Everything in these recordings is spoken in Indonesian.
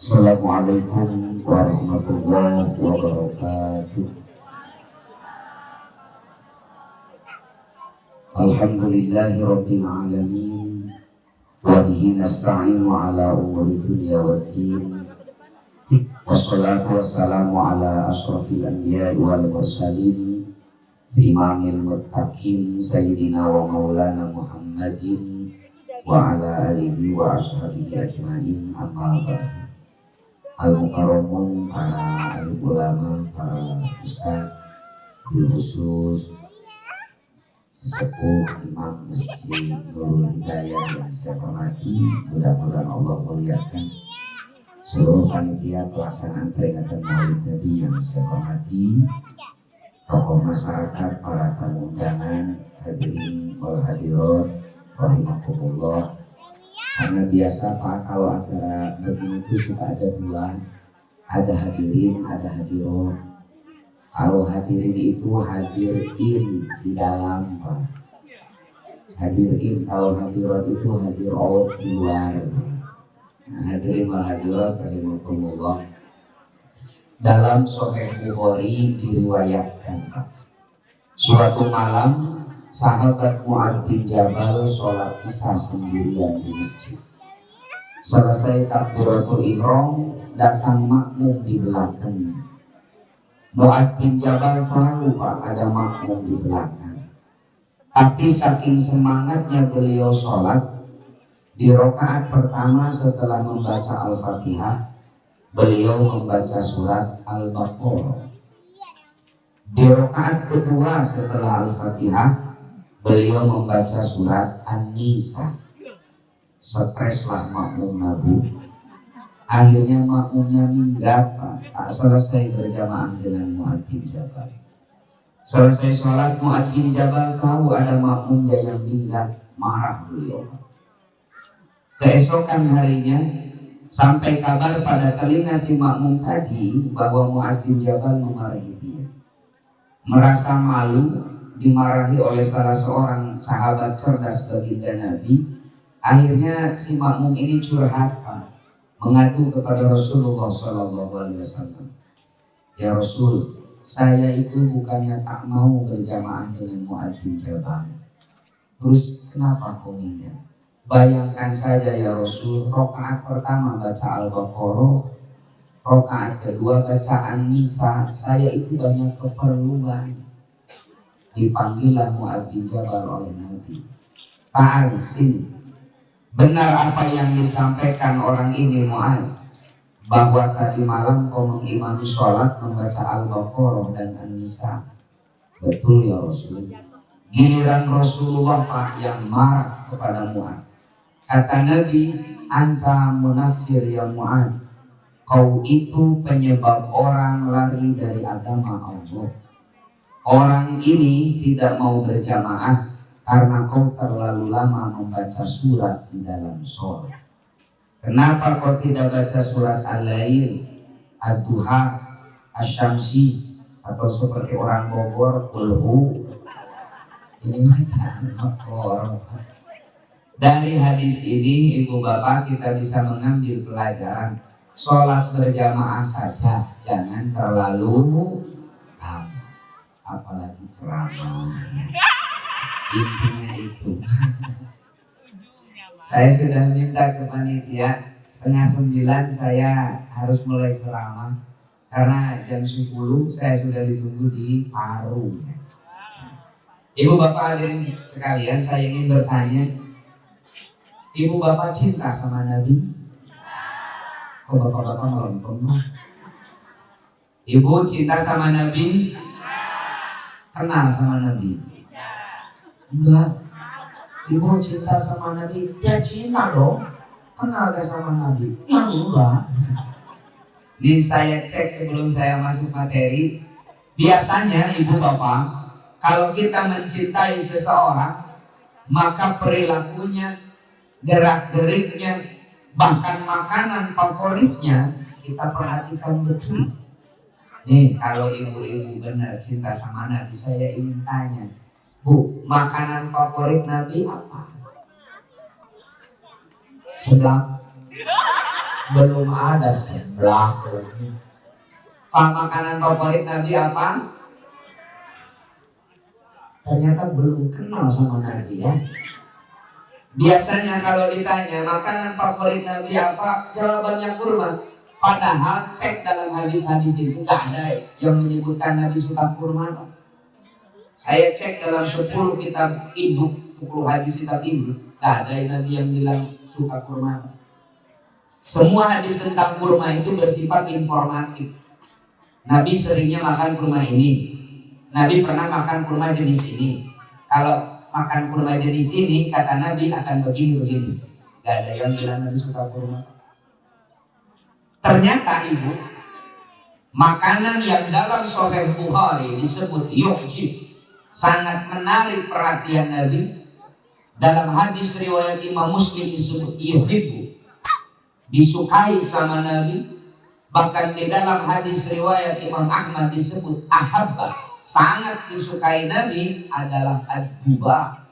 Assalamualaikum warahmatullahi wabarakatuh. Alhamdulillahi rabbil alamin. Wa bihi nasta'inu ala umuri dunya waddin. Wassalatu wassalamu ala ashrafil anbiya'i wal mursalin, imamil muttaqin sayyidina wa maulana Muhammadin wa ala alihi wa ashabihi ajma'in, amma ba'du. Al-mukarramun, para alim ulama, para ustaz, bil khusus sesepuh imam masjid Nurul Hidayah yang saya hormati, mudah-mudahan Allah muliakan seluruh panitia pelaksanaan peringatan Maulid Nabi yang saya hormati, tokoh masyarakat, para tamu undangan, hadirin wal hadirat rahimakumullah. Karena biasa Pak, kalau acara begini itu suka ada dua, ada hadirin, ada hadirat. Kalau hadirin itu hadirin di dalam Pak, hadirin. Kalau hadirat itu hadirat di luar. Nah, hadirin wal hadirat rahimakumullah. Dalam Sahih Bukhari diriwayatkan Pak, suatu malam sahabat Mu'adz bin Jabal sholat isya sendirian di masjid. Selesai takbiratul ihram, datang makmum di belakangnya. Mu'adz bin Jabal tahu Pak ada makmum di belakang, tapi saking semangatnya beliau sholat, di rakaat pertama setelah membaca Al-Fatihah, beliau membaca surat Al-Baqarah. Di rakaat kedua setelah Al-Fatihah, beliau membaca surat An-Nisa. Streslah makmum Nabi. Akhirnya makmumnya minggat Pak. Tak selesai berjamaah dengan Mu'adz bin Jabal. Selesai sholat, Mu'adz bin Jabal tahu ada makmumnya yang minggat. Marah beliau. Keesokan harinya sampai kabar pada telinga si makmum tadi bahwa Mu'adz bin Jabal memarahi dia. Merasa malu dimarahi oleh salah seorang sahabat cerdas baginda Nabi, akhirnya si makmum ini curhat Pak, mengadu kepada Rasulullah SAW. Ya Rasul, saya itu bukannya tak mau berjamaah dengan Mu'adz bin Jabal. Terus kenapa kau minggat? Bayangkan saja ya Rasul, rakaat pertama baca Al-Baqarah, rakaat kedua baca An-Nisa, saya itu banyak keperluan. Dipanggillah Mu'adz bin Jabal oleh Nabi. Ta'arsin, benar apa yang disampaikan orang ini Mu'adz, bahwa tadi malam kau mengimami sholat membaca Al-Baqarah dan An-Nisa. Betul ya Rasul. Giliran Rasulullah Pak yang marah kepada Mu'adz. Kata Nabi, anta munafir ya Mu'adz, kau itu penyebab orang lari dari agama Allah. Orang ini tidak mau berjamaah karena kau terlalu lama membaca surat di dalam sholat. Kenapa kau tidak baca surat Al-Lail, Ad-Duha, Asy-Syamsi, atau seperti orang Bogor, Kulhu? Ini macam orang. Dari hadis ini ibu bapak kita bisa mengambil pelajaran, sholat berjamaah saja, jangan terlalu lama. Apalagi ceramah, intinya itu. Saya sudah minta ke panitia 8:30 saya harus mulai ceramah, karena jam 10 saya sudah ditunggu di Paru. Ibu bapak hadirin sekalian, saya ingin bertanya, ibu bapak cinta sama Nabi? Kok bapak-bapak melempem? Ibu cinta sama Nabi? Kenal sama Nabi? Enggak. Ibu cinta sama Nabi? Ya cinta dong. Kenal gak sama Nabi? Ya enggak. Ini saya cek sebelum saya masuk materi. Biasanya ibu bapak, kalau kita mencintai seseorang, maka perilakunya, gerak-geriknya, bahkan makanan favoritnya kita perhatikan betul. Nih, kalau ibu-ibu benar cinta sama Nabi, saya ingin tanya, Bu, makanan favorit Nabi apa? Seblak. Belum ada seblak. Pak, makanan favorit Nabi apa? Ternyata belum kenal sama Nabi ya. Biasanya kalau ditanya makanan favorit Nabi apa, jawabannya kurma. Padahal cek dalam hadis-hadis itu gak ada yang menyebutkan Nabi suka kurma. Saya cek dalam 10 kitab ibu, 10 hadis kitab ibu, gak ada Nabi yang bilang suka kurma. Semua hadis tentang kurma itu bersifat informatif. Nabi seringnya makan kurma ini. Nabi pernah makan kurma jenis ini. Kalau makan kurma jenis ini, kata Nabi akan begini-begini. Gak ada yang bilang Nabi suka kurma. Ternyata ibu, makanan yang dalam Sahih Bukhari disebut yu'jib, sangat menarik perhatian Nabi. Dalam hadis riwayat Imam Muslim disebut yuhibbu, disukai sama Nabi. Bahkan di dalam hadis riwayat Imam Ahmad disebut ahabba, sangat disukai Nabi adalah ad-duba.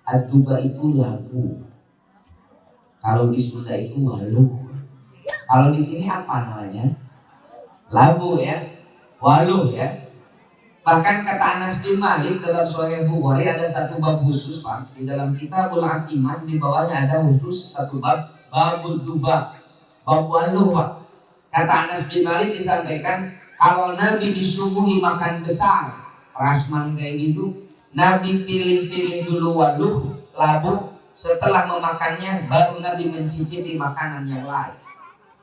Ad-duba itu labu. Kalau di Sunda itu walu. Kalau di sini apa namanya? Labu ya, walu ya. Bahkan kata Anas bin Malik dalam Sahih Bukhari ada satu bab khusus Pak. Di dalam Kitabul Atimah di bawahnya ada khusus satu bab, babud duba, bab walu Pak. Kata Anas bin Malik disampaikan, kalau Nabi disuguhi makan besar, rasman kayak gitu, Nabi pilih-pilih dulu waluh, labu. Setelah memakannya, baru Nabi mencicipi makanan yang lain.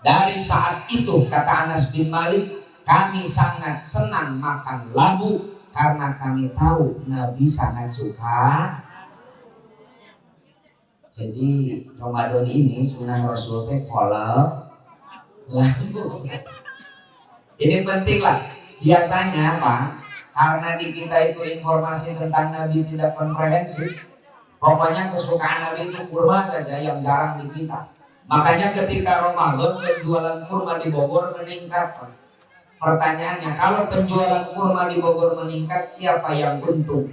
Dari saat itu, kata Anas bin Malik, kami sangat senang makan labu karena kami tahu Nabi sangat suka. Jadi Ramadan ini sunnah Rasul teh kolak labu. Ini penting lah. Biasanya Pak, karena di kita itu informasi tentang Nabi tidak komprehensif, pokoknya kesukaan Nabi itu kurma saja yang jarang di kita. Makanya ketika Ramadan penjualan kurma di Bogor meningkat. Pertanyaannya, kalau penjualan kurma di Bogor meningkat, siapa yang untung?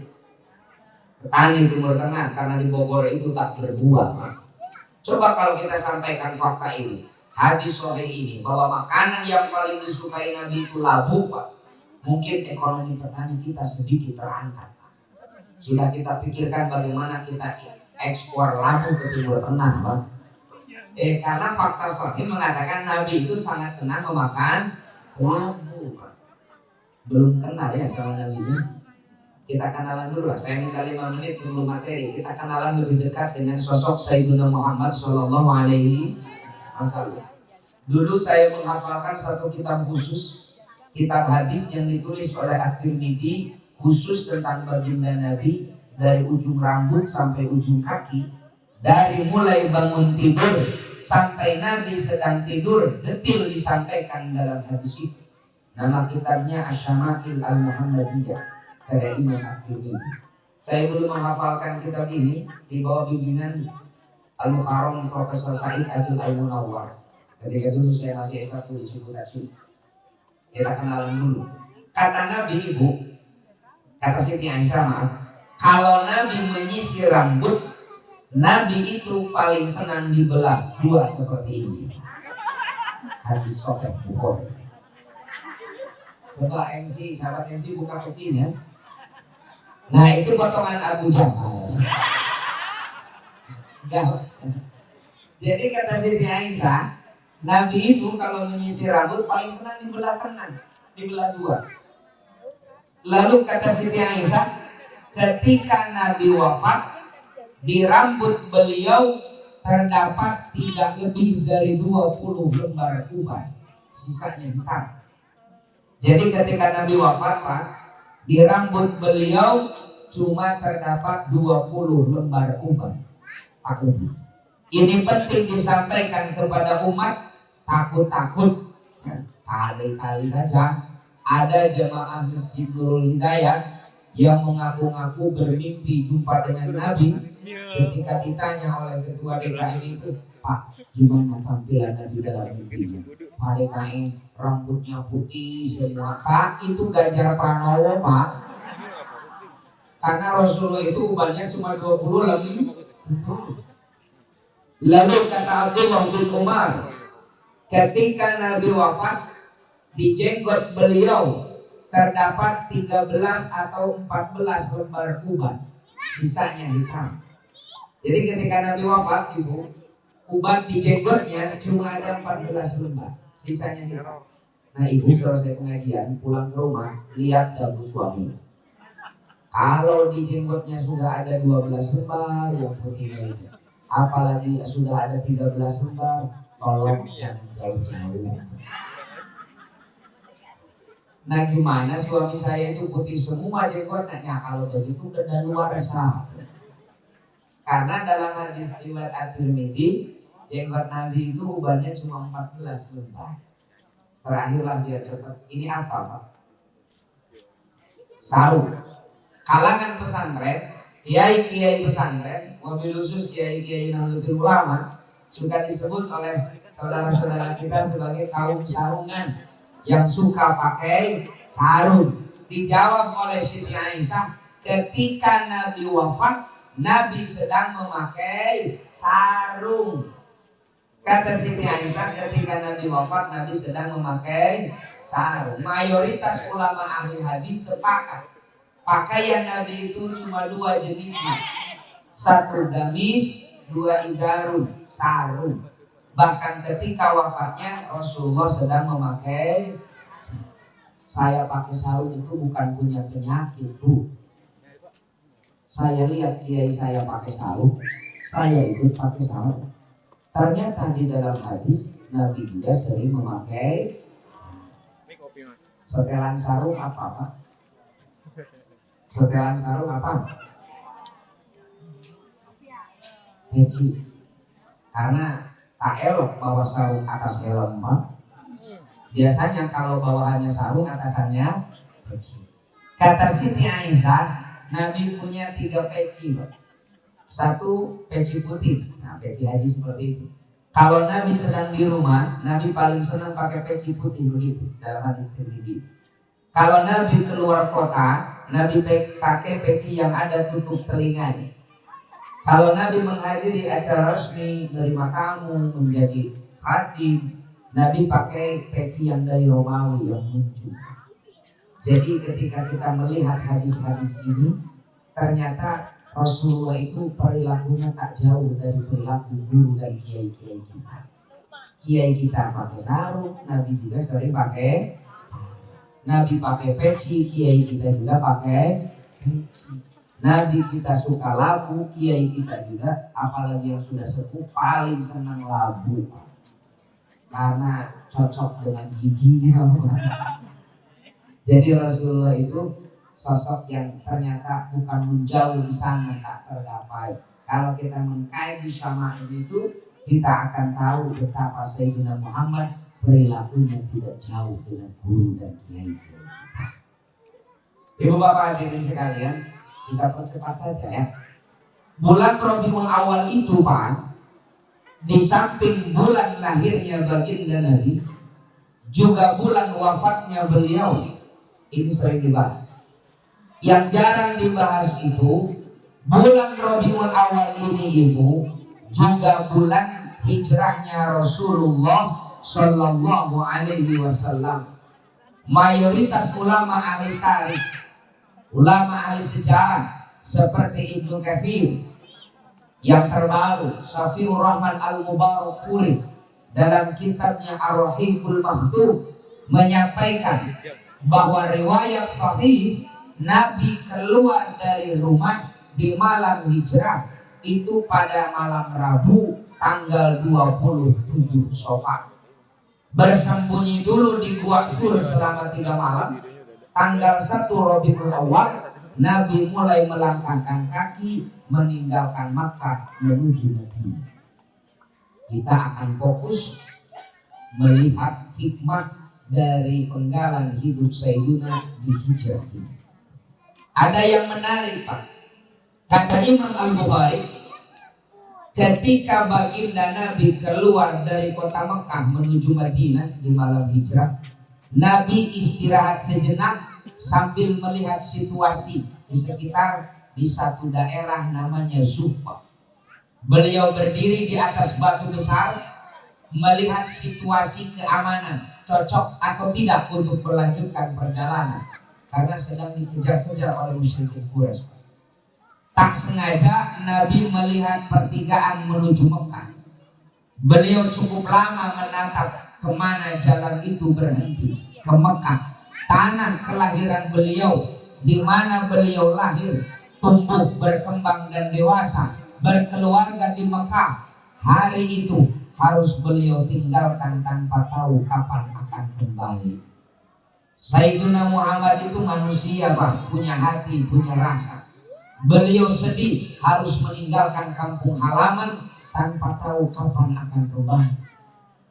Petani Timur Tengah, karena di Bogor itu tak berbuah Pak. Coba kalau kita sampaikan fakta ini, hadis sahih ini, bahwa makanan yang paling disukai Nabi itu labu Pak, mungkin ekonomi petani kita sedikit terangkat Pak. Sudah kita pikirkan bagaimana kita ekspor labu ke Timur Tengah Pak. Karena fakta sahih mengatakan Nabi itu sangat senang memakan labu Pak. Belum kenal ya sama Nabi-nya. Kita kenalan dulu lah. Saya minta 5 menit sebelum materi. Kita kenalan lebih dekat dengan sosok Sayyidina Muhammad Sallallahu Alaihi Wasallam. Dulu saya menghafalkan satu kitab khusus, kitab hadis yang ditulis oleh At-Tirmidzi, khusus tentang baginda Nabi dari ujung rambut sampai ujung kaki, dari mulai bangun tidur sampai Nabi sedang tidur, detil disampaikan dalam hadis itu. Nama kitabnya Asy-Syama'il Al-Muhammadiyah karya Imam At-Tirmidzi. Saya belum menghafalkan kitab ini di bawah bimbingan Al-Mukarram Profesor Said Abdul Al-Munawwar. Ketika dulu saya masih S1 di Ciputat. Kita kenalan dulu. Kata Nabi ibu, kata Siti Aisyah maaf, kalau Nabi menyisir rambut, Nabi itu paling senang dibelah dua seperti ini. Hadis Sahih Bukhari. Coba MC, sahabat MC buka pecinya. Nah itu potongan Abu Jahal. Jadi kata Siti Aisyah, Nabi itu kalau menyisir rambut paling senang dibelah kanan, dibelah dua. Lalu kata Siti Aisyah, ketika Nabi wafat, di rambut beliau terdapat tidak lebih dari 20 lembar uban, sisanya hitam. Jadi ketika Nabi wafat Pak, di rambut beliau cuma terdapat 20 lembar uban. Ini penting disampaikan kepada umat, takut-takut. Kali-kali saja ada jemaah Masjid Nurul Hidayah yang mengaku-ngaku bermimpi jumpa dengan Nabi. Ketika ditanya oleh ketua DKM itu, Pak, gimana tampilan Nabi dalam mimpinya? Pak DKM rambutnya putih semua. Pak, itu Ganjar Pranowo Pak. Karena Rasulullah itu ubannya cuma 20 lembar. Lalu kata Abdullah bin Umar, Ketika Nabi wafat, di jenggot beliau terdapat 13 atau 14 lembar uban, sisanya hitam. Jadi ketika Nabi wafat, ibu, uban di jenggotnya cuma ada 14 lembar, sisanya hitam. Nah ibu selesai pengajian pulang ke rumah, lihat dagu suami. Kalau di jenggotnya sudah ada 12 lembar yang putihnya itu, apalagi sudah ada 13 lembar, tolong jangan jauh-jauh. Nah gimana suami saya itu putih semua jenggotnya? Kalau begitu kedaluarsa. Karena dalam hadis riwayat At-Tirmidzi, jenggot Nabi itu ubannya cuma 14 lembar. Terakhirlah biar cepat. Ini apa Pak? Sarung. Kalangan pesantren, kiai-kiai pesantren, mobil khusus kiai-kiai Nahdlatul Ulama suka disebut oleh saudara-saudara kita sebagai kaum sarungan yang suka pakai sarung. Dijawab oleh Siti Aisyah, ketika Nabi wafat, Nabi sedang memakai sarung. Kata Siti Aisyah, ketika Nabi wafat, Nabi sedang memakai sarung. Mayoritas ulama ahli hadis sepakat pakaian Nabi itu cuma 2 jenisnya, 1 gamis, 2 izarun, sarung. Bahkan ketika wafatnya Rasulullah sedang memakai. Saya pakai sarung itu bukan punya penyakit Bu. Saya lihat kiai saya pakai sarung, saya ikut pakai sarung. Ternyata di dalam hadis Nabi juga sering memakai. Setelan sarung apa Pak? Setelan sarung apa? Peci. Karena tak elok bawa sarung atas helm Pak. Biasanya kalau bawahannya sarung atasannya peci. Kata Siti Aisyah, Nabi punya 3 peci Pak. 1 peci putih. Nah peci haji seperti itu. Kalau Nabi sedang di rumah, Nabi paling senang pakai peci putih begitu dalam hadis Tirmidzi. Kalau Nabi keluar kota, Nabi pakai peci yang ada tutup telinganya. Kalau Nabi menghadiri acara resmi, menerima tamu, menjadi khatib, Nabi pakai peci yang dari Romawi yang lucu. Jadi ketika kita melihat hadis-hadis ini, ternyata Rasulullah itu perilakunya tak jauh dari perilaku guru dan kiai-kiai kita. Kiai kita pakai sarung, Nabi juga sering pakai. Nabi pakai peci, kiai kita juga pakai peci. Nabi kita suka labu, kiai kita juga, apalagi yang sudah sepuh paling senang labu karena cocok dengan giginya. Jadi Rasulullah itu sosok yang ternyata bukan menjauh di sana tak tergapai. Kalau kita mengkaji syama'il itu, kita akan tahu betapa Sayyidina Muhammad perilakunya tidak jauh dengan guru dan kiai kita. Ibu bapak hadirin sekalian, kita percepat saja ya. Bulan Rabiul Awal itu Pak, di samping bulan lahirnya baginda Nabi, juga bulan wafatnya beliau. Ini sering dibahas. Yang jarang dibahas itu bulan Rabiul Awal ini ibu, juga bulan hijrahnya Rasulullah Sallallahu Alaihi Wasallam. Mayoritas ulama ahli tarikh, ulama ahli sejarah seperti Ibnu Katsir yang terbaru, Syafiur Rahman Al-Mubarakfuri dalam kitabnya Ar-Rahiqul Makhdum menyampaikan bahwa riwayat sahih Nabi keluar dari rumah di malam hijrah itu pada malam Rabu tanggal 27 Syawal. Bersembunyi dulu di Gua Thur selama 3 malam. Tanggal 1 Rabiul Awal Nabi mulai melangkahkan kaki meninggalkan Makkah menuju Madinah. Kita akan fokus melihat hikmah dari penggalan hidup Sayyidina di hijrah ini. Ada yang menarik Pak. Kata Imam Al-Bukhari, ketika baginda Nabi keluar dari kota Mekah menuju Madinah di malam hijrah, Nabi istirahat sejenak sambil melihat situasi di sekitar di satu daerah namanya Zuhfa. Beliau berdiri di atas batu besar melihat situasi keamanan cocok atau tidak untuk melanjutkan perjalanan karena sedang dikejar-kejar oleh musyrikin Quraisy. Tak sengaja Nabi melihat pertigaan menuju Mekah. Beliau cukup lama menatap kemana jalan itu berhenti, ke Mekah, tanah kelahiran beliau, di mana beliau lahir, tumbuh, berkembang dan dewasa, berkeluarga di Mekah. Hari itu harus beliau tinggalkan tanpa tahu kapan akan kembali. Sayyidina Muhammad itu manusia, Pak, punya hati, punya rasa. Beliau sedih harus meninggalkan kampung halaman tanpa tahu kapan akan kembali.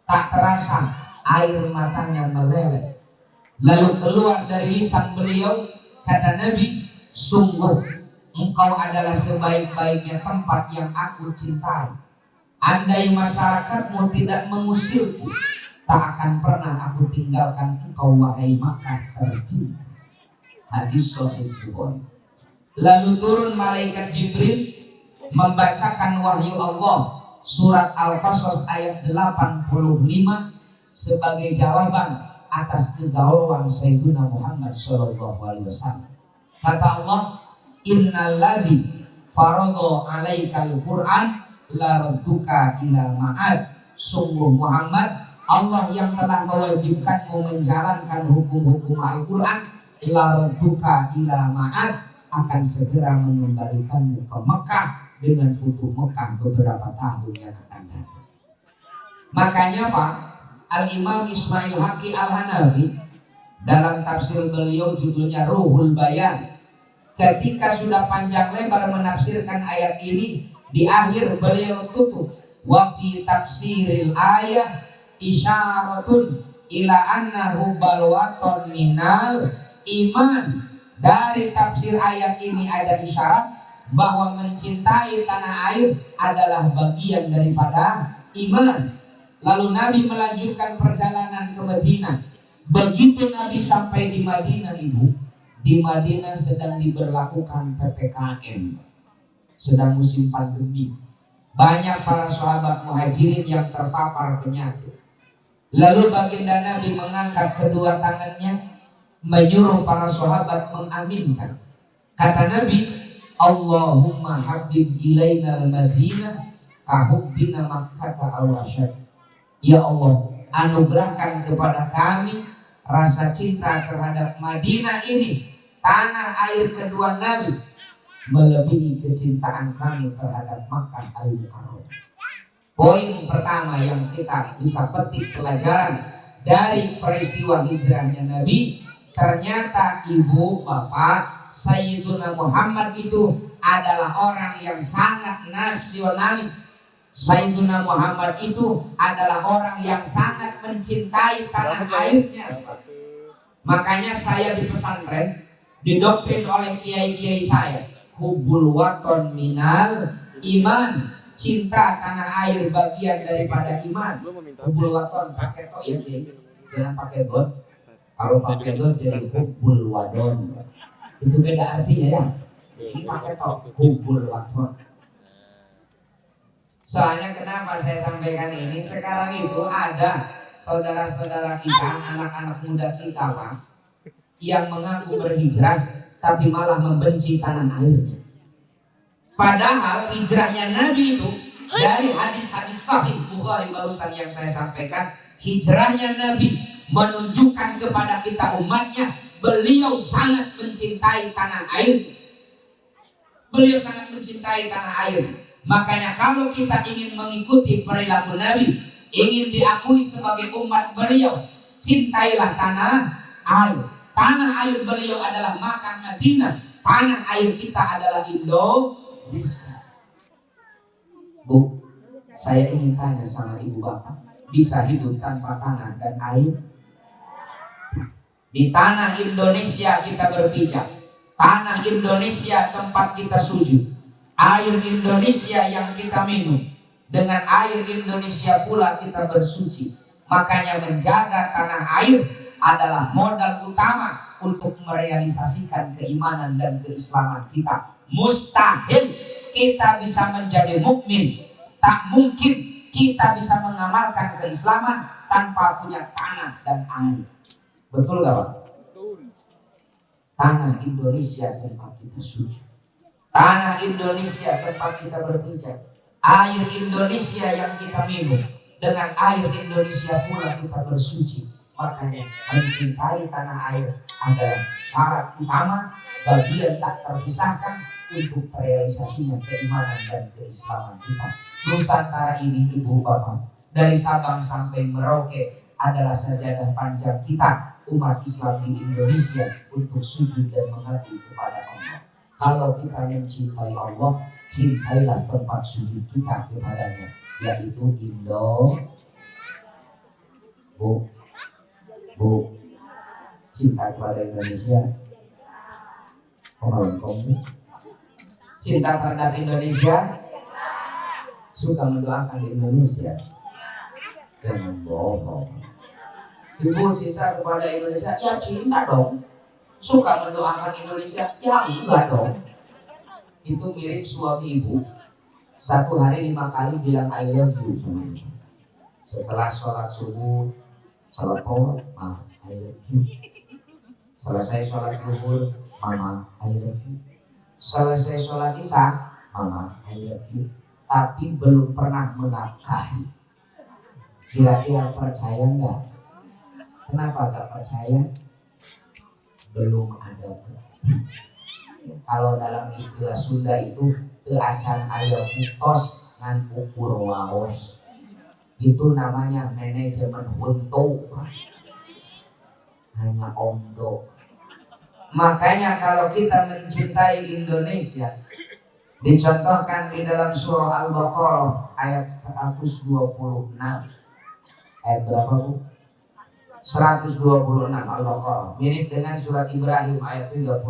Tak terasa air matanya meleleh. Lalu keluar dari lisan beliau kata Nabi, sungguh engkau adalah sebaik-baiknya tempat yang aku cintai. Andai masyarakatmu tidak mengusirku, tak akan pernah aku tinggalkan engkau wahai Makkah tercinta. Hadis Sahih Bukhari. Lalu turun malaikat Jibril membacakan wahyu Allah surat Al-Qasas ayat 85 sebagai jawaban atas kegauluan Sayyidina Muhammad SAW. Kata Allah, innalladzi faradha 'alaikal Qur'an la radduka ila ma'ad. Sungguh Muhammad, Allah yang telah mewajibkanmu menjalankan hukum-hukum Al-Quran, la radduka ila ma'ad, akan segera mengembalikanmu ke Mekah dengan futuh Mekah beberapa tahun yang akan datang. Makanya Pak, Al-Imam Ismail Haqqi Al-Hanafi dalam tafsir beliau judulnya Ruhul Bayan, ketika sudah panjang lebar menafsirkan ayat ini, di akhir beliau tutup wa fi tafsiril ayat isyaratun ila annahu balwatun minal iman. Dari tafsir ayat ini ada isyarat bahwa mencintai tanah air adalah bagian daripada iman. Lalu Nabi melanjutkan perjalanan ke Madinah. Begitu Nabi sampai di Madinah, Ibu, di Madinah sedang diberlakukan PPKM, sedang musim pandemi. Banyak para sahabat muhajirin yang terpapar penyakit. Lalu baginda Nabi mengangkat kedua tangannya, menyuruh para sahabat mengaminkan. Kata Nabi, Allahumma habib ilaina al-Madinah kahubbina Makkah aw asyad. Ya Allah, anugerahkan kepada kami rasa cinta terhadap Madinah ini, tanah air kedua Nabi, melebihi kecintaan kami terhadap Makkah al-Mukarramah. Poin pertama yang kita bisa petik pelajaran dari peristiwa hijrahnya Nabi, ternyata ibu bapak Sayyiduna Muhammad itu adalah orang yang sangat nasionalis. Sayyiduna Muhammad itu adalah orang yang sangat mencintai tanah airnya. Makanya saya di pesantren didoktrin oleh kiai-kiai saya, hubbul waton minal iman, cinta tanah air bagian daripada iman. Hubbul waton pakai to ya, jangan pakai dot. Kalau pakai dot jadi hubbul wadon, itu beda artinya ya. Ini pakai to, hubbul waton. Soalnya kenapa saya sampaikan ini? Sekarang itu ada saudara-saudara kita, anak-anak muda kita Pak, yang mengaku berhijrah tapi malah membenci tanah airnya. Padahal hijrahnya Nabi itu dari hadis-hadis Sahih Bukhari barusan yang saya sampaikan, hijrahnya Nabi menunjukkan kepada kita umatnya, beliau sangat mencintai tanah air. Beliau sangat mencintai tanah air. Makanya kalau kita ingin mengikuti perilaku Nabi, ingin diakui sebagai umat beliau, cintailah tanah air. Tanah air beliau adalah Makkah Madinah. Tanah air kita adalah Indonesia. Bu, saya ingin tanya sama ibu bapak, bisa hidup tanpa tanah dan air? Di tanah Indonesia kita berpijak, tanah Indonesia tempat kita sujud, air Indonesia yang kita minum, dengan air Indonesia pula kita bersuci. Makanya menjaga tanah air adalah modal utama untuk merealisasikan keimanan dan keislaman kita. Mustahil kita bisa menjadi mukmin, tak mungkin kita bisa mengamalkan keislaman tanpa punya tanah dan air. Betul gak Pak? Tanah Indonesia tempat kita sujud, tanah Indonesia tempat kita berpijak, air Indonesia yang kita minum, dengan air Indonesia pula kita bersuci. Makanya mencintai tanah air adalah syarat utama, bagian tak terpisahkan untuk realisasinya keimanan dan keislaman kita. Nusantara ini ibu bapak, dari Sabang sampai Merauke adalah sajadah panjang kita umat Islam di Indonesia untuk sujud dan mengabdi kepada Allah. Kalau kita mencintai Allah, cintailah tempat sujud kita kepadanya, yaitu Bu, cinta kepada Indonesia. Cinta terhadap Indonesia, suka mendoakan Indonesia. Jangan bohong. Ibu cinta kepada Indonesia, ya cinta dong. Suka mendoakan Indonesia, ya enggak dong. Itu mirip suami ibu, satu hari 5 kali bilang I love you. Setelah sholat subuh, sholat pohon, ma, I love you. Selesai sholat zuhur, mama, I love you. Selesai sholat isya, mama, I love you. Tapi belum pernah menafkahi. Kira-kira percaya enggak? Kenapa gak percaya? Belum ada bukti. Kalau dalam istilah Sunda itu acan aya putos ngan ukur waos. Itu namanya manajemen huntu. Hanya omdo. Makanya kalau kita mencintai Indonesia, dicontohkan di dalam surah Al-Baqarah ayat 126. Ayat berapa Bu? 126 Al-Baqarah, mirip dengan surat Ibrahim ayat 35.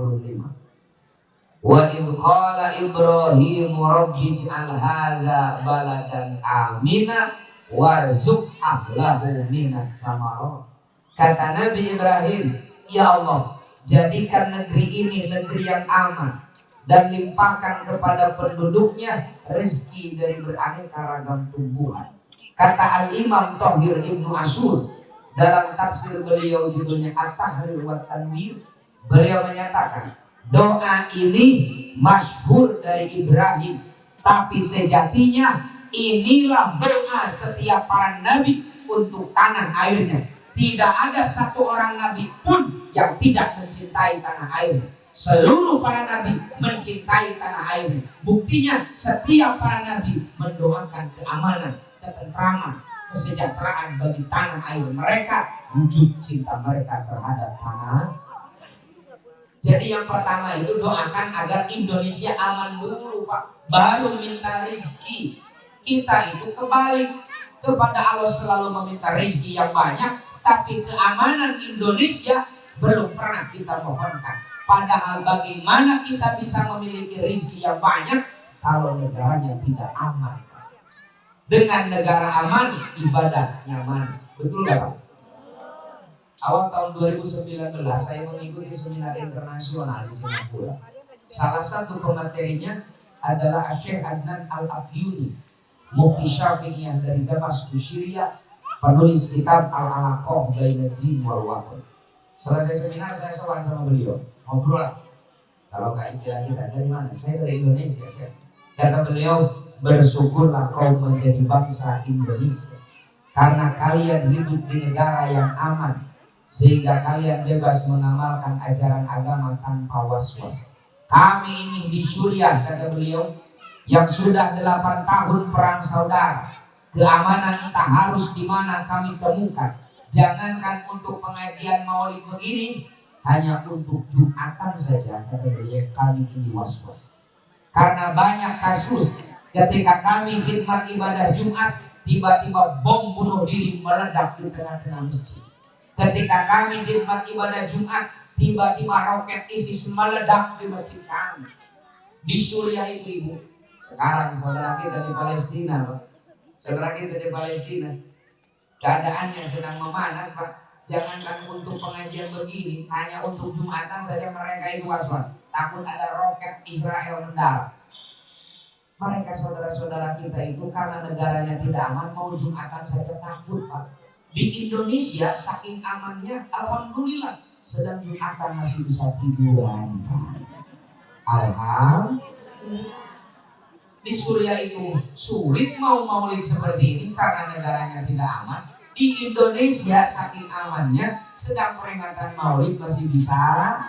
Wa idh qala Ibrahim rabbi ij'al hadza baladan amina warzuq ahlahu minas samarat. Kata Nabi Ibrahim, ya Allah, jadikan negeri ini negeri yang aman dan limpahkan kepada penduduknya rezeki dari beraneka ragam tumbuhan. Kata Al-Imam Thahir Ibnu Ashur dalam tafsir beliau judulnya At-Tahrir wa Tanwir, beliau menyatakan doa ini masyhur dari Ibrahim, tapi sejatinya inilah doa setiap para nabi untuk tanah airnya. Tidak ada satu orang nabi pun yang tidak mencintai tanah airnya. Seluruh para nabi mencintai tanah airnya. Buktinya setiap para nabi mendoakan keamanan, ketentraman, kesejahteraan bagi tanah air mereka, wujud cinta mereka terhadap tanah. Jadi yang pertama itu doakan agar Indonesia aman dulu Pak, baru minta rezeki. Kita itu kebalik, kepada Allah selalu meminta rezeki yang banyak, tapi keamanan Indonesia belum pernah kita mohonkan. Padahal bagaimana kita bisa memiliki rezeki yang banyak kalau negaranya tidak aman? Dengan negara aman, ibadah nyaman. Betul gak Pak? Awal tahun 2019 saya mengikuti seminar internasional di Singapura. Salah satu pematerinya adalah Syekh Adnan Al-Afyuni, Mufti Syafi'iyah dari Damaskus, Syria, penulis kitab Al-Alaqah Baina Din wal Watan. Selesai seminar saya sowan sama beliau, ngobrol. Kalau gak istilah kita, dari mana? Saya dari Indonesia. Kata beliau, bersyukurlah kau menjadi bangsa Indonesia, karena kalian hidup di negara yang aman, sehingga kalian bebas mengamalkan ajaran agama tanpa was-was. Kami ini di Suriah, kata beliau, yang sudah 8 tahun perang saudara, keamanan entah harus di mana kami temukan. Jangankan untuk pengajian maulid begini, hanya untuk Jumatan saja, kata beliau, kami ini was-was. Karena banyak kasus ketika kami khidmat ibadah Jumat, tiba-tiba bom bunuh diri meledak di tengah-tengah masjid. Ketika kami khidmat ibadah Jumat, tiba-tiba roket ISIS meledak di masjid kami. Di Suriah itu ibu. Sekarang saudara kita di Palestina Pak. Saudara kita di Palestina, keadaannya sedang memanas Pak. Jangankan untuk pengajian begini, hanya untuk Jumatan saja mereka itu was-was. Takut ada roket Israel mendarat. Mereka saudara-saudara kita itu karena negaranya tidak aman mau Jumatan saja takut Pak. Di Indonesia saking amannya alhamdulillah sedang Jumatan masih bisa tiduran Pak. Alhamdulillah. Di Suriah itu sulit mau maulid seperti ini karena negaranya tidak aman. Di Indonesia saking amannya sedang peringatan maulid masih bisa.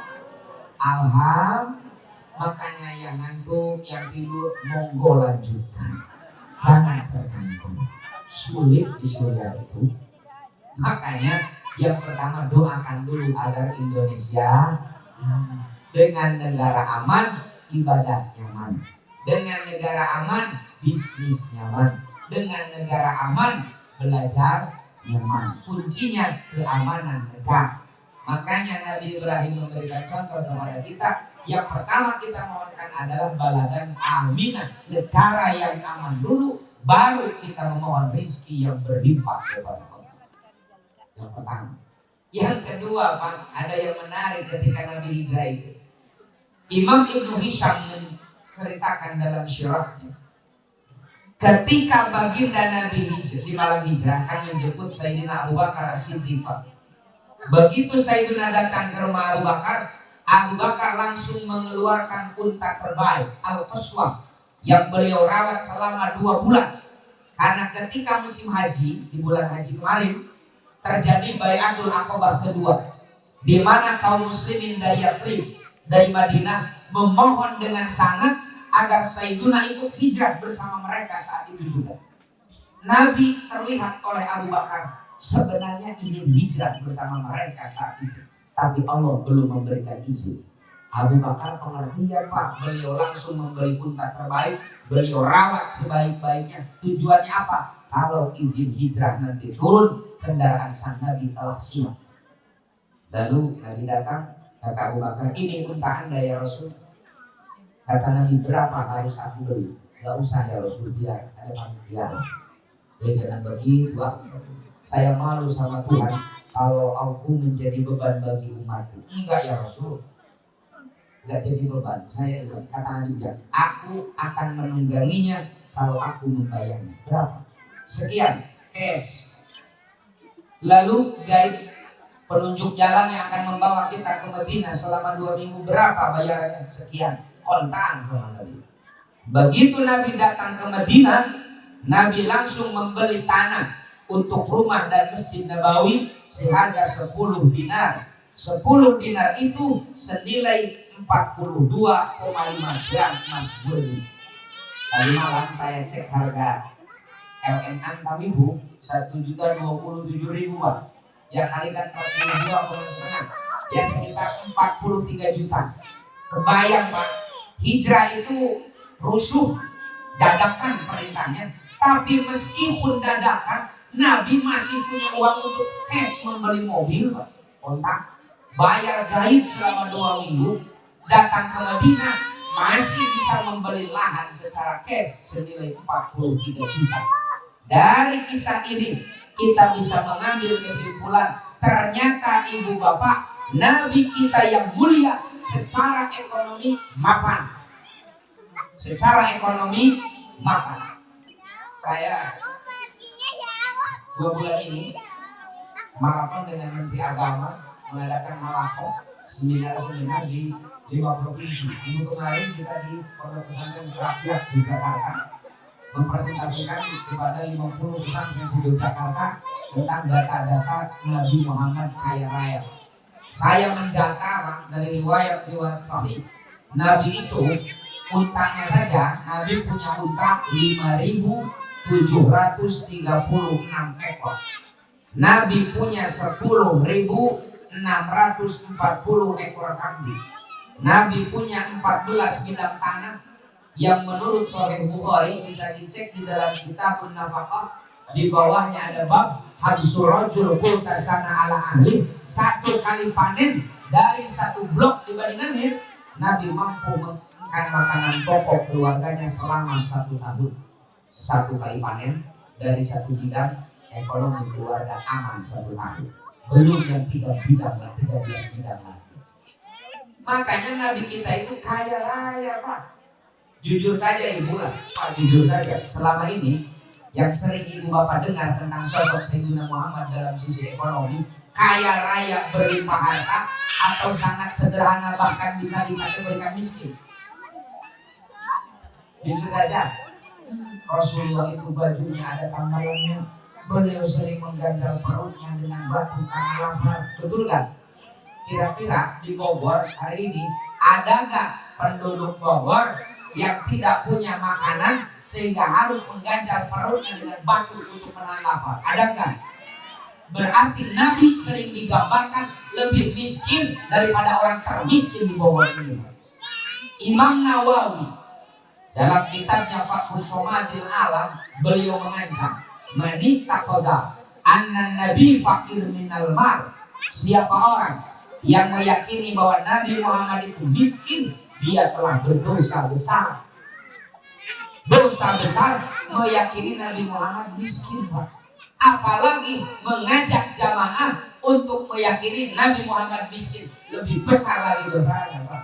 Alhamdulillah. Makanya yang ngantuk, yang tidur, monggo lanjutkan. Jangan terganggu. Sulit di Suriah itu. Makanya yang pertama doakan dulu agar Indonesia dengan negara aman, ibadah nyaman. Dengan negara aman, bisnis nyaman. Dengan negara aman, belajar nyaman. Kuncinya keamanan negara. Makanya Nabi Ibrahim memberikan contoh kepada kita. Yang pertama kita mohonkan adalah baladan aminah, negara yang aman dulu, baru kita memohon rizki yang berlimpah kepada Allah. Yang pertama. Yang kedua Pak, ada yang menarik ketika Nabi hijrah itu. Imam Ibnu Hisham menceritakan dalam syirahnya, ketika baginda Nabi hijrah, di malam hijrah kan menjemput Sayyidina Abu Bakar As-Siddiq. Begitu Sayyidina datang ke rumah Abu Bakar, Abu Bakar langsung mengeluarkan unta terbaik Al-Qaswah yang beliau rawat selama 2 bulan. Karena ketika musim haji di bulan haji kemarin terjadi Bai'atul Aqabah kedua, di mana kaum muslimin dari Yathrib, dari Madinah memohon dengan sangat agar Sayyiduna ikut hijrah bersama mereka saat itu juga. Nabi terlihat oleh Abu Bakar sebenarnya ingin hijrah bersama mereka saat itu. Tapi Allah belum memberikan izin. Abu Bakar pengertian Pak, beliau langsung memberi unta terbaik, beliau rawat sebaik-baiknya. Tujuannya apa? Kalau izin hijrah nanti turun, kendaraan sang Nabi telah siap. Lalu Nabi datang, kata Abu Bakar, ini unta Anda ya Rasul. Kata Nabi, berapa harus aku beli? Gak usah ya Rasul, biar ada panitia. Ya jangan begitu, saya malu sama Tuhan kalau aku menjadi beban bagi umatku. Enggak ya Rasul, enggak jadi beban. Saya kata Nabi, aku akan menungganginya kalau aku membayarnya. Berapa? Sekian, cash. Lalu guide penunjuk jalan yang akan membawa kita ke Madinah selama 2 minggu, berapa bayarannya? Sekian, kontan sama Nabi. Begitu Nabi datang ke Madinah, Nabi langsung membeli tanah untuk rumah dan masjid Nabawi seharga 10 dinar. 10 dinar itu senilai 42,5 gram emas murni. Tadi malam saya cek harga LN Antam Ibu 1.027.000 Pak. Ya kalikan 42,5, ya sekitar 43 juta. Kebayang Pak, hijrah itu rusuh, dadakan perintahnya. Tapi meskipun dadakan, Nabi masih punya uang untuk cash membeli mobil, Pak. Kontak, bayar gaib selama 2 minggu, datang ke Madinah masih bisa membeli lahan secara cash senilai 43 juta. Dari kisah ini kita bisa mengambil kesimpulan, ternyata ibu bapak, Nabi kita yang mulia secara ekonomi mapan. Secara ekonomi mapan. Saya 2 bulan ini maraton dengan Menteri Agama mengadakan malako seminar-seminar di 5 provinsi. Minggu kemarin kita di Pondok Pesantren Rakyat di Jakarta mempresentasikan kepada 50 pesantren di Jakarta tentang data-data Nabi Muhammad kaya raya. Saya mendata dari riwayat-riwayat sahih, Nabi itu untanya saja, Nabi punya unta 5.736 ekor. Nabi punya 10.640 ekor kambing. Nabi punya 14 bidang tanah yang menurut Sahih Bukhari bisa dicek di dalam kitab Nafaqah. Di bawahnya ada bab habsul rajul qultasana ala ahli. 1 kali panen dari 1 blok di Bani Nadir, Nabi mampu makan makanan pokok keluarganya selama 1 tahun. 1 kali panen dari 1 bidang, ekonomi keluarga aman 1 tahun. Belum yang 3 bidang lah, 13 bidang lagi. Makanya Nabi kita itu kaya raya Pak. Jujur saja ibu lah, Pak, jujur saja. Selama ini yang sering ibu bapak dengar tentang sosok Sayyidina Muhammad dalam sisi ekonomi, kaya raya berlimpah harta atau sangat sederhana bahkan bisa dikategorikan miskin. Jujur saja, Rasulullah itu bajunya ada tambalannya, beliau sering mengganjal perutnya dengan batu karena lapar. Betul kan? Kira-kira di Bogor hari ini ada gak penduduk Bogor yang tidak punya makanan sehingga harus mengganjal perutnya dengan batu untuk menahan lapar? Ada nggak? Berarti Nabi sering digambarkan lebih miskin daripada orang termiskin di Bogor ini. Imam Nawawi dalam kitabnya Fathus Somadil Alam, beliau mengancam manittaqada anna nabi fakir minal mal. Siapa orang yang meyakini bahwa Nabi Muhammad itu miskin, dia telah berdosa besar. Dosa besar meyakini Nabi Muhammad miskin, Pak. Apalagi mengajak jamaah untuk meyakini Nabi Muhammad miskin, lebih besar lagi dosanya, Pak.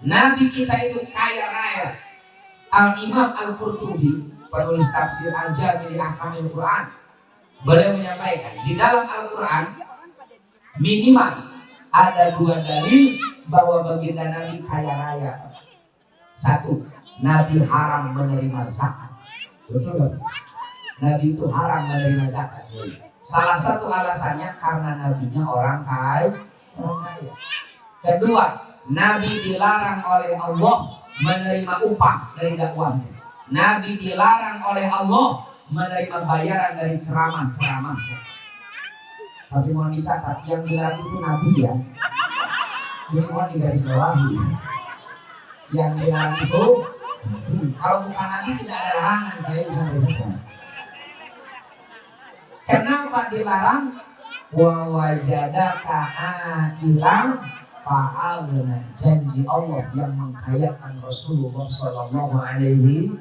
Nabi kita itu kaya raya. Al-Imam Al-Qurtubi, penulis tafsir Al-Jami' li Ahkamil Quran, beliau menyampaikan di dalam Al-Quran minimal ada 2 dalil bahwa baginda Nabi kaya raya. 1, Nabi haram menerima zakat. Betul gak? Nabi itu haram menerima zakat. Salah satu alasannya karena nabinya orang kaya. Kedua, Nabi dilarang oleh Allah menerima upah dari dakwahnya. Nabi dilarang oleh Allah menerima bayaran dari ceramah-ceramah. Tapi mohon dicatat, yang dilarang itu Nabi ya. Ini mohon digarisbawahi. Yang dilarang itu kalau bukan Nabi tidak ada larangan kayak gitu. Kenapa dilarang? Wa wajadaka ailan fa'alna, janji Allah yang mengkayakan Rasulullah sallallahu alaihi.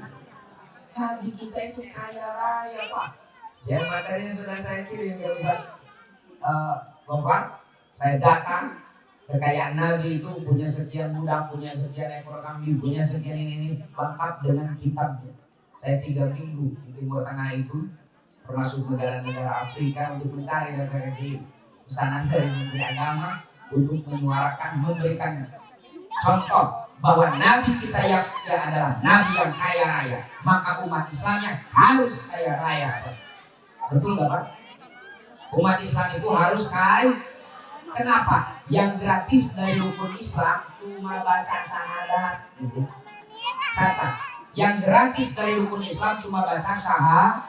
Nabi kita itu kaya raya, Pak. Yang materinya sudah saya kirim ke Ustaz Gofar. Saya datang, kekayaan Nabi itu punya sekian budak, punya sekian ekor kambing, punya sekian ini lengkap dengan kitabnya. Saya 3 minggu di Timur Tengah itu, termasuk negara-negara Afrika untuk mencari dan pesanan dari Menteri Agama untuk menyuarakan, memberikan contoh bahwa Nabi kita yang adalah Nabi yang kaya raya, maka umat Islamnya harus kaya raya. Betul gak, Pak? Umat Islam itu harus kaya. Kenapa? Yang gratis dari rukun Islam cuma baca syahadat. Catat, yang gratis dari rukun Islam cuma baca syahadat.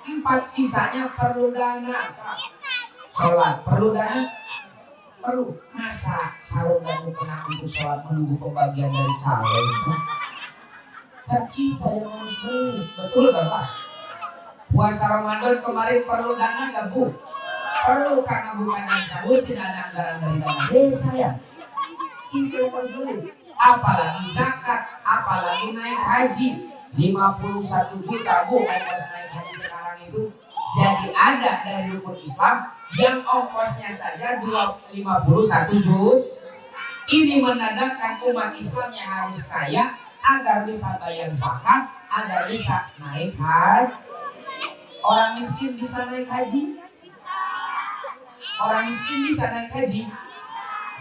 4 sisanya perlu dana, Pak. Sholat perlu dana? Perlu. Masa sahur dan mukena untuk sholat menunggu pembagian dari calon? Kan kita yang harus beli. Betul gak, Pak? Puasa Ramadan kemarin perlu dana gak, Bu? Perlu, karena bukannya sahur tidak ada anggaran dari dana desa ya. Kita yang harus beli. Apalagi zakat, apalagi naik haji 51 juta, Bu. Ongkos naik haji sekarang itu jadi ada dari rukun Islam yang ongkosnya saja 51 juta. Ini menandakan umat Islam yang harus kaya agar bisa bayar zakat, agar bisa naik haji. Orang miskin bisa naik haji? Orang miskin bisa naik haji?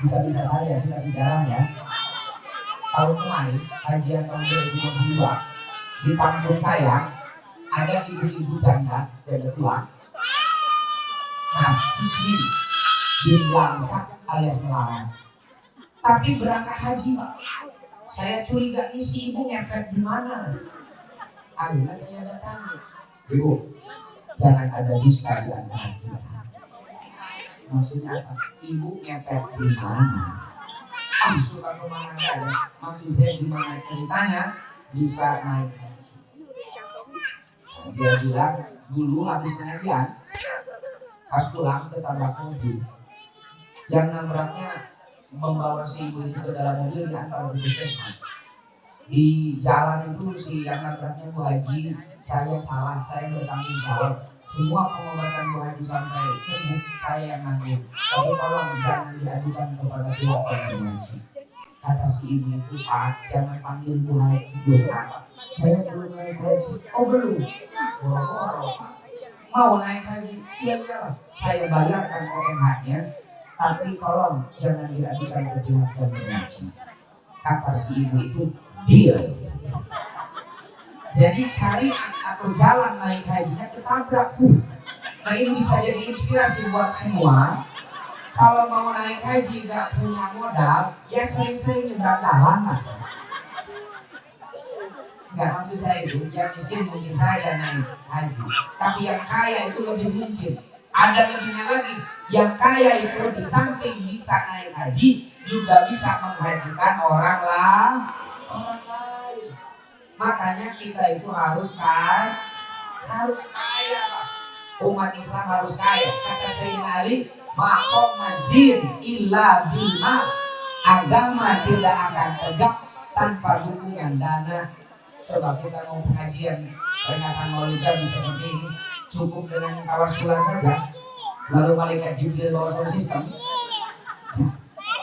Bisa-bisa saja, sudah jarang ya. Tahun kemarin, kajian tahun 2022, di kampung saya ada ibu-ibu janda tua. Nah, ismi dilangsak alias melarang. Tapi berangkat haji, Pak. Saya curiga nih si ibu ngepet di mana. Akhirnya saya datang. Ibu, jangan ada dusta di antara kita. Maksudnya apa? Ibu ngepet di mana? Suka kemana saja. Maksud saya gimana ceritanya bisa naik haji. Dia bilang dulu habis pengajian, pas pulang ketabrak mobil. Yang nabraknya membawa si ibu itu ke dalam mobil diantar ke puskesmas. Di jalan itu si yang nabraknya Bu Haji, saya salah, saya bertanggung jawab. Semua pengobatan Bu Haji sampai sembuh saya yang nanggung. Tapi tolong jangan diadukan kepada pihak yang berwajib. Kata si ibu itu, Pak, jangan panggil Bu Haji. Kenapa? Saya belum naik haji. Oh belum? Boro-boro. Mau naik haji? Iya iyalah. Saya bayarkan OMH-nya, tapi tolong jangan diadukan ke pihak jamaah haji. Kata si ibu itu, deal. Jadi syariat atau jalan naik hajinya ketabrak. Nah ini bisa jadi inspirasi buat semua. Kalau mau naik haji gak punya modal, ya sering-sering nyebrang jalan lah. Gak maksud saya itu, yang miskin mungkin saja naik haji. Tapi yang kaya itu lebih mungkin. Ada lebihnya lagi, yang kaya itu di samping bisa naik haji, juga bisa menghajikan orang lain. Makanya kita itu harus kaya, Pak. Umat Islam harus kaya. Kata Sayyidina Ali, maqamadin illa bima, agama tidak akan tegak tanpa dukungan dana. Coba kita mau pengajian peringatan Maulid Nabi seperti ini, cukup dengan tawasulan saja, lalu malaikat Jibril bawa sound system.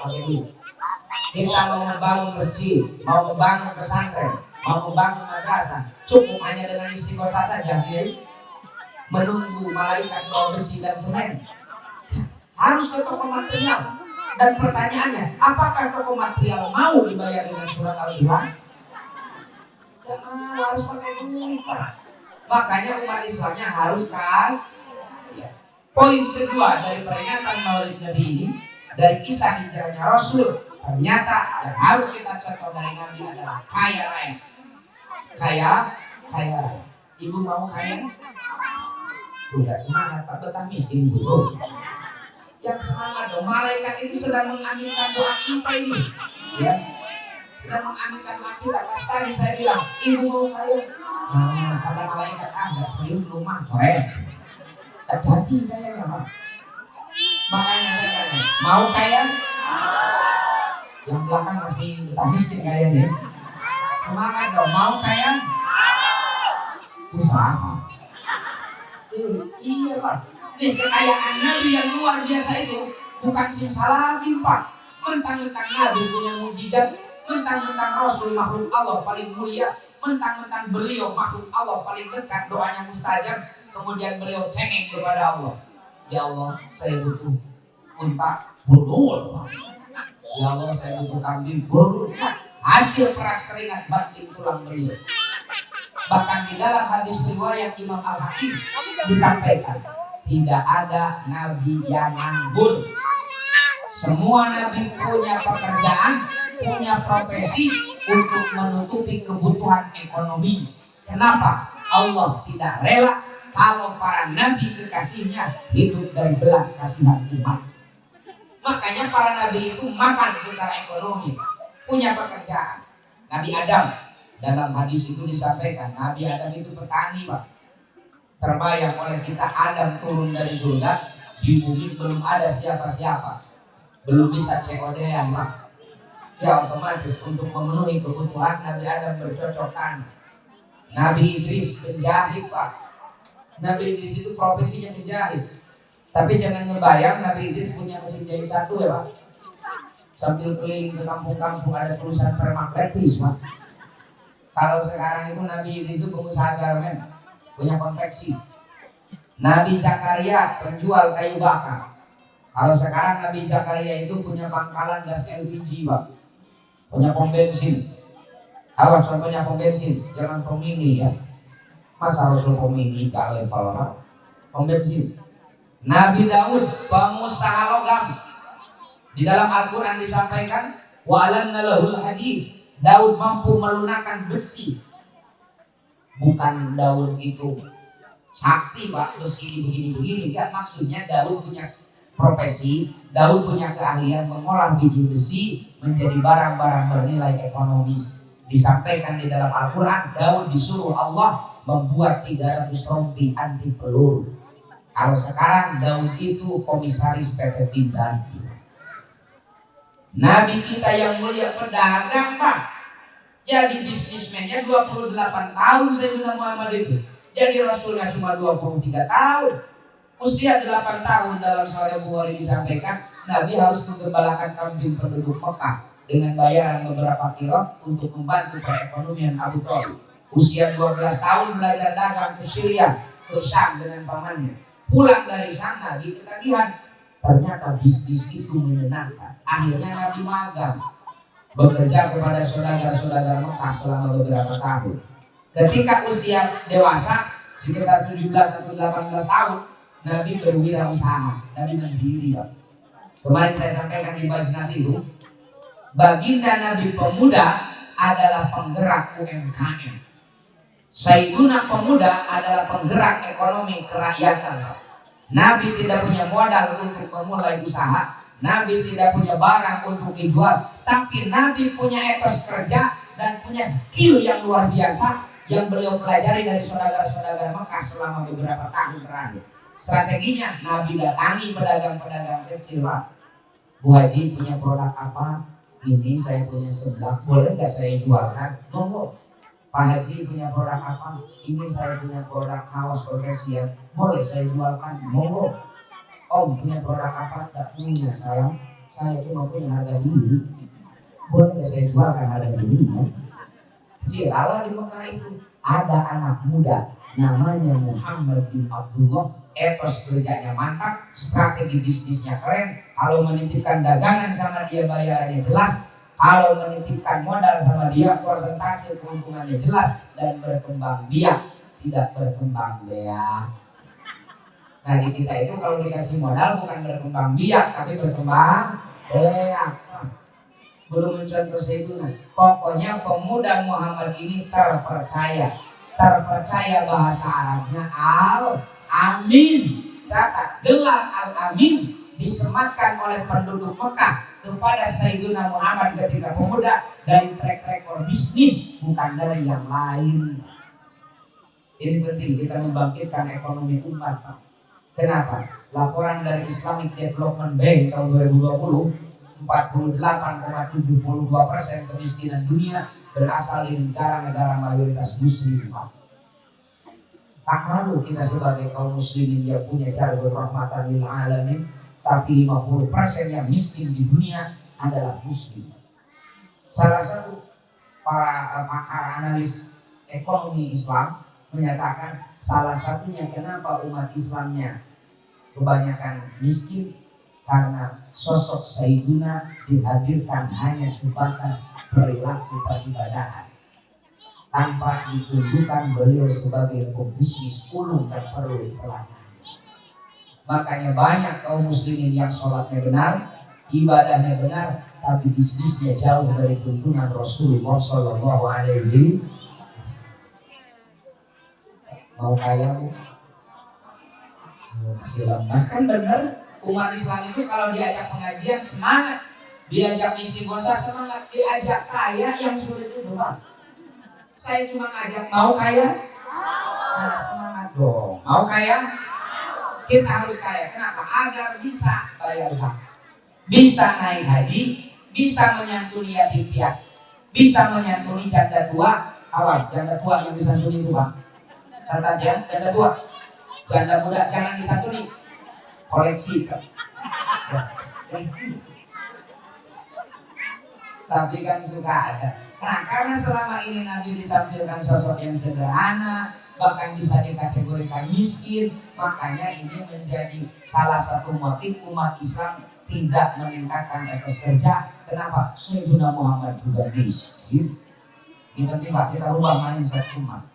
Oke dulu. Kita mau membangun masjid, mau membangun pesantren, mau membangun madrasah, cukup hanya dengan istighosah saja, ya? Menunggu malaikat bawa besi dan semen. Harus ke toko material. Dan pertanyaannya, apakah toko material mau dibayar dengan surat Al-Ikhlas? Ya harus pakai duit, Pak. Makanya umat Islamnya harus ya. Poin kedua dari peringatan Maulid Nabi ini, dari kisah hijrahnya Rasul, ternyata yang harus kita contoh dari Nabi adalah kaya raya. Kaya. Ibu mau kaya? Udah semangat, Pak, betah miskin dulu. Yang semangat dong, malaikat itu sedang mengaminkan doa kita ini, ya, sedang mengaminkan doa kita. Pas tadi saya bilang, ibu mau kaya? Kata malaikat, gak serius rumah, coret. Tak jadi kayaknya, Pak. Makanya saya tanya, mau kaya? Yang belakang masih betah miskin kayaknya. Semangat dong, mau kaya? Usaha. Iya, Pak. Nih kekayaan Nabi yang luar biasa itu bukan simsalabim, Pak. Mentang-mentang Nabi punya mukjizat, mentang-mentang Rasul makhluk Allah paling mulia, mentang-mentang beliau makhluk Allah paling dekat, doanya mustajab, kemudian beliau cengeng kepada Allah. Ya Allah, saya butuh unta burdul. Ya Allah, saya butuh kambing burdul. Hasil peras keringat batin tulang beliau. Bahkan di dalam hadis riwayat Imam Al-Hakim disampaikan, tidak ada nabi yang nganggur. Semua nabi punya pekerjaan, punya profesi untuk menutupi kebutuhan ekonomi. Kenapa? Allah tidak rela kalau para nabi kekasihnya hidup dari belas kasihan umat. Makanya para nabi itu makan secara ekonomi, punya pekerjaan. Nabi Adam, dalam hadis itu disampaikan, Nabi Adam itu petani, Pak. Terbayang oleh kita, Adam turun dari surga, di bumi belum ada siapa-siapa, belum bisa COD-an, Pak. Ya otomatis untuk memenuhi kebutuhan Nabi Adam bercocokkan. Nabi Idris penjahit, Pak. Nabi Idris itu profesinya penjahit. Tapi jangan ngebayang Nabi Idris punya mesin jahit satu, ya, Pak. Sambil keliling ke kampung-kampung ada perusahaan permak lepis, Pak. Kalau sekarang itu Nabi Idris itu pengusaha garmen, punya konveksi. Nabi Zakaria penjual kayu bakar. Kalau sekarang Nabi Zakaria itu punya pangkalan gas LPG, Pak. Punya pom bensin. Awas contohnya pom bensin, jangan pom mini, ya. Masa Rasul pom mini gak level, Pak. Pom bensin. Nabi Daud pengusaha logam. Di dalam Al-Quran disampaikan, wa'alanna lahul hadid. Daud mampu melunakkan besi. Bukan Daud itu sakti, Pak, besi begini-begini. Kan maksudnya Daud punya profesi, Daud punya keahlian mengolah biji besi menjadi barang-barang bernilai ekonomis. Disampaikan di dalam Al-Quran, Daud disuruh Allah membuat 300 rompi anti peluru. Kalau sekarang Daud itu komisaris PT Pindad. Nabi kita yang mulia pedagang, Pak. Jadi bisnismennya 28 tahun Sayyidina Muhammad itu. Jadi Rasulnya cuma 23 tahun. Usia 8 tahun dalam Sahih Bukhari disampaikan, Nabi harus menggembalakan kambing penduduk Mekah. dengan bayaran beberapa kirot untuk membantu perekonomian Abu Thalib. Usia 12 tahun belajar dagang ke Syria, ke Syam dengan pamannya. Pulang dari sana di ketagihan, ternyata bisnis itu menyenangkan. Akhirnya Nabi magang, bekerja kepada saudagar-saudagar Mekah selama beberapa tahun. Ketika usia dewasa, sekitar 17 atau 18 tahun, Nabi berwirausaha, Nabi mandiri. Kemarin saya sampaikan di Basnas itu, baginda Nabi pemuda adalah penggerak UMKM. Sayyiduna pemuda adalah penggerak ekonomi kerakyatan. Nabi tidak punya modal untuk memulai usaha, Nabi tidak punya barang untuk dijual, tapi Nabi punya etos kerja dan punya skill yang luar biasa yang beliau pelajari dari saudagar-saudagar Mekah selama beberapa tahun terakhir. Strateginya, Nabi datangi pedagang-pedagang kecil, Pak. Bu Haji punya produk apa? Ini saya punya seblak, boleh nggak saya jualkan? Monggo. Pak Haji punya produk apa? Ini saya punya produk kaos konversian, boleh saya jualkan? Monggo. Om punya produk apa? Tidak punya saya cuma punya harga diri, boleh nggak saya jualkan harga dirinya? Viral di Mekah itu. Ada anak muda namanya Muhammad bin Abdullah, etos kerjanya mantap, strategi bisnisnya keren. Kalau menitipkan dagangan sama dia bayarannya jelas, kalau menitipkan modal sama dia persentase keuntungannya jelas, dan berkembang biak, tidak berkembang biak. Nah di kita itu kalau dikasih modal bukan berkembang biak tapi berkembang biak. Belum mencontoh Sayyiduna. Pokoknya pemuda Muhammad ini terpercaya bahasa Arabnya Al-Amin. Catat, gelar Al-Amin disematkan oleh penduduk Mekah kepada Sayyiduna Muhammad ketika pemuda dari track record bisnis, bukan dari yang lain. Ini penting, kita membangkitkan ekonomi umat. Kenapa? Laporan dari Islamic Development Bank tahun 2020, 48,72% kemiskinan dunia berasal dari negara-negara mayoritas muslim. Tak malu kita sebagai kaum muslimin yang punya jargon rahmatan lil alamin, tapi 50% yang miskin di dunia adalah muslim. Salah satu para pakar analis ekonomi Islam menyatakan salah satunya kenapa umat Islamnya kebanyakan miskin, karena sosok Sayyiduna dihadirkan hanya sebatas perilaku peribadahan, tanpa ditunjukkan beliau sebagai pebisnis ulung dan perlu diteladani. Makanya banyak kaum muslimin yang sholatnya benar, ibadahnya benar, tapi bisnisnya jauh dari tuntunan Rasulullah Shallallahu Alaihi Wasallam. Mau kaya bu? Mas kan benar. Umat Islam itu kalau diajak pengajian semangat, diajak istighosah semangat, diajak kaya yang sulit itu Pak. Saya cuma ngajak mau kaya, nah semangat dong. Mau kaya, kita harus kaya. Kenapa? Agar bisa bayar zakat, bisa naik haji, bisa menyantuni yatim piatu, bisa menyantuni janda tua. Awas, janda tua yang disantuni itu Pak. Catat ya, janda tua, janda muda jangan disantuni. Koleksi tapi kan suka ada. Nah karena selama ini Nabi ditampilkan sosok yang sederhana, bahkan bisa dikategorikan miskin, makanya ini menjadi salah satu motif umat Islam tidak meningkatkan etos kerja. Kenapa? Sayyidina Muhammad juga miskin. Ini penting Pak, kita rubah mindset umat.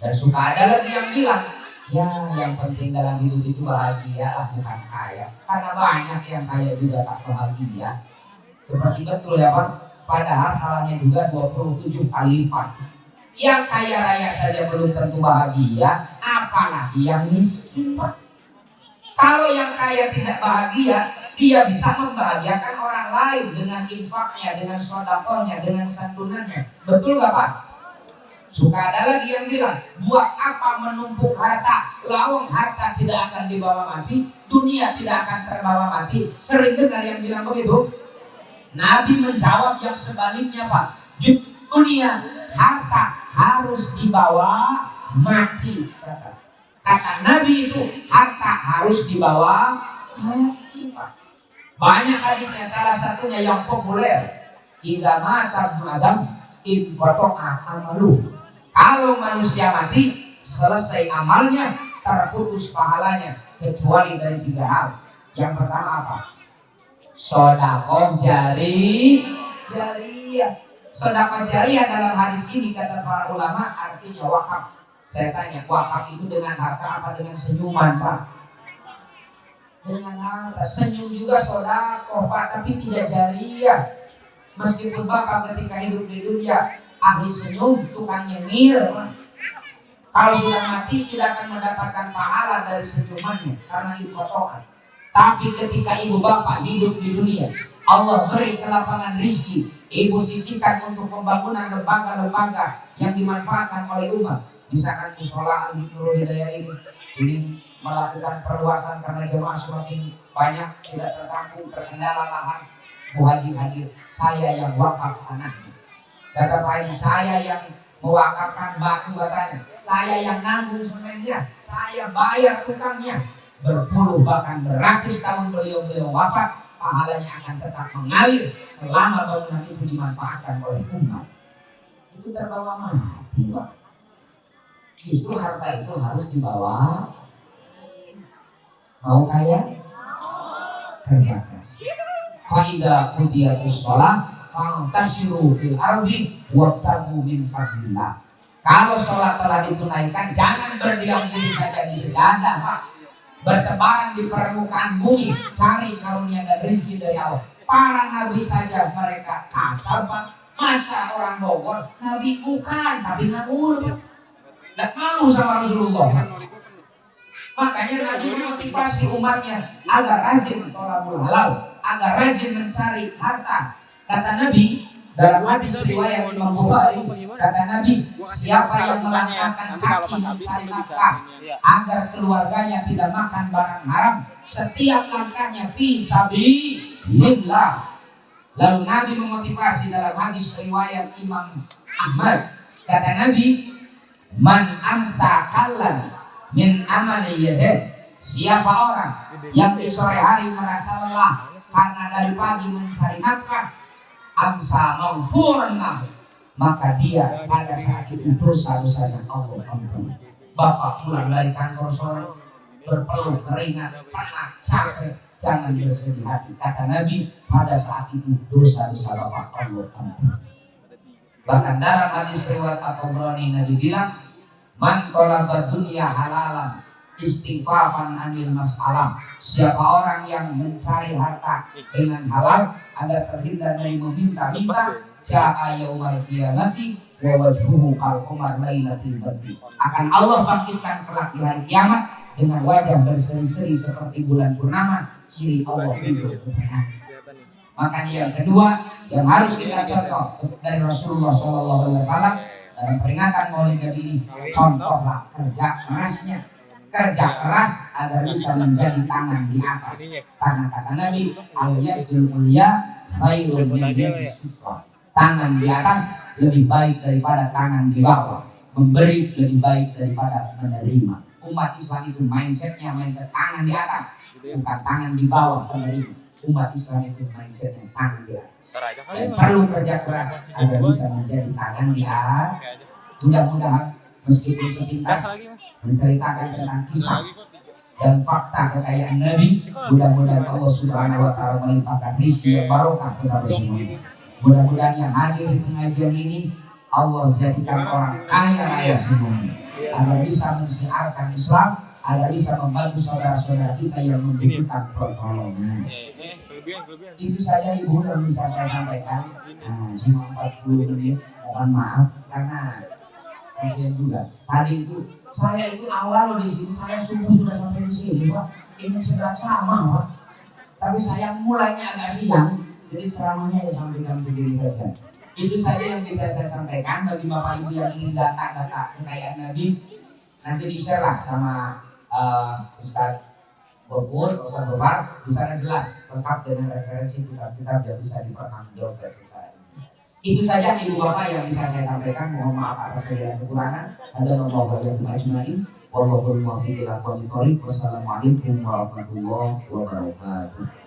Dan suka ada lagi yang bilang, ya yang penting dalam hidup itu bahagia lah, bukan kaya. Karena banyak yang kaya juga tak bahagia. Seperti betul ya Pak, padahal salahnya juga 27 kali lipat. Yang kaya raya saja belum tentu bahagia, apalagi yang miskin Pak. Kalau yang kaya tidak bahagia, dia bisa membahagiakan orang lain dengan infaknya, dengan sedekahnya, dengan santunannya. Betul gak Pak? Suka ada lagi yang bilang, buat apa menumpuk harta, lawang harta tidak akan dibawa mati, dunia tidak akan terbawa mati. Sering dengar yang bilang begitu. Nabi menjawab yang sebaliknya Pak, dunia harta harus dibawa mati. Kata Nabi itu harta harus dibawa mati Pak. Banyak hadisnya, salah satunya yang populer. idza mata ibnu Adam inqata'a amaluh. Kalau manusia mati, selesai amalnya, terputus pahalanya, kecuali dari 3 hal. Yang pertama apa? Sedekah jariyah. Sedekah jariyah dalam hadis ini kata para ulama artinya wakaf. Saya tanya, wakaf itu dengan harta apa dengan senyuman, Pak? Dengan harta. Senyum juga sedekah, Pak, tapi tidak jariyah. Meskipun Bapak ketika hidup di dunia ahli senyum, tukang nyengir, kalau sudah mati tidak akan mendapatkan pahala dari senyumannya karena inqata'a. Tapi ketika ibu bapak hidup di dunia, Allah beri kelapangan rizki, ibu sisihkan untuk pembangunan lembaga-lembaga yang dimanfaatkan oleh umat. Misalkan musola Al-Nurul Hidayah ini melakukan perluasan karena jemaah semakin banyak, tidak tertampung, terkendala lahan. Bu Haji hadir, saya yang wakaf anaknya. Kata Pak Haji, saya yang mewakafkan batu batanya, saya yang nanggung semennya, saya bayar tukangnya. Berpuluh bahkan beratus tahun beliau wafat, pahalanya akan tetap mengalir selama bangunan itu dimanfaatkan oleh umat. Itu terbawa mati, Pak. Justru harta itu harus dibawa. Mau kaya? Kerja keras. Faidah qudiyatus shalah fantashiru fil ardi wabtagu min fadlillah. Kalau sholat telah ditunaikan, jangan berdiam diri saja di sejadah, Pak. Bertebaran di permukaan bumi, cari karunia dan rezeki dari Allah. Para nabi saja mereka kasar, Pak. Masa orang Bogor nabi bukan, tapi ngawur, Pak. Nggak malu sama Rasulullah, Pak. Makanya Nabi memotivasi umatnya agar rajin tolabul halal, agar rajin mencari harta. Kata Nabi dalam hadis riwayat Imam Bukhari, kata Nabi, siapa yang melangkahkan kaki mencari nafkah agar keluarganya tidak makan barang haram, setiap langkahnya fi sabilillah. Lalu Nabi memotivasi dalam hadis riwayat Imam Ahmad, kata Nabi, man amsa kallan min amali yadeh, siapa orang yang di sore hari merasa lelah karena dari pagi mencari nafkah, amsa maghfuran lahu, maka dia pada saat itu dosa-dosanya Allah ampuni. Bapak pulang dari kantor sore berpeluh keringat, penat, capek, jangan bersedih hati. Kata Nabi, pada saat itu dosa-dosa Bapak Allah ampuni. Bahkan dalam hadis riwayat At-Tabrani Nabi bilang, man talaba dunya halalan istighfafan anil mas'alah, siapa orang yang mencari harta dengan halal agar terhindar dari meminta-minta, jaa yaumal qiyamati wa wajhuhu kal qamar lailatul badri, akan Allah bangkitkan kelak di hari kiamat dengan wajah berseri-seri seperti bulan purnama, ciri Allah itu. Makanya yang kedua yang harus kita contoh dari Rasulullah SAW dalam peringatan Maulid Nabi ini, contohlah kerja kerasnya, kerja keras agar bisa menjadi tangan di atas. Karena kata Nabi, al-yadul ulya khairun min yadis sufla, tangan di atas lebih baik daripada tangan di bawah, memberi lebih baik daripada menerima. Umat Islam itu mindsetnya mindset tangan di atas, bukan tangan di bawah penerima. Umat Islam itu mindsetnya tangan di atas. Dan perlu kerja keras agar bisa menjadi tangan di atas. Mudah-mudahan meskipun sepintas menceritakan tentang kisah dan fakta kekayaan Nabi, mudah-mudahan Allah Subhanahu wa Ta'ala melimpahkan rezeki yang barokah kepada semuanya. Mudah-mudahan yang hadir di pengajian ini Allah jadikan orang kaya raya semuanya, agar bisa mensiarkan Islam, agar bisa membantu saudara-saudara kita yang membutuhkan pertolongan. Itu saja Ibu yang bisa saya sampaikan. Cuma 40 menit, mohon maaf karena kasihan juga. Tadi itu saya itu awal di sini, saya sudah sampai di sini, Pak. Ini sedang ceramah, Pak. Tapi saya mulainya agak siang, jadi ceramahnya ya sampai jam segini saja. Itu saja yang bisa saya sampaikan bagi Bapak Ibu yang ingin data-data kekayaan Nabi. Nanti di-share lah sama Ustadz Gofur, Ustadz Gofar, di sana jelas lengkap dengan referensi kitab-kitab yang bisa dipertanggungjawabkan secara ini. Itu saja Ibu Bapak yang bisa saya sampaikan. Mohon maaf atas segala kekurangan. Ada nomor yang dimajmuin. Wallahul muwaffiq ila aqwamit thoriq. Wassalamualaikum warahmatullahi wabarakatuh.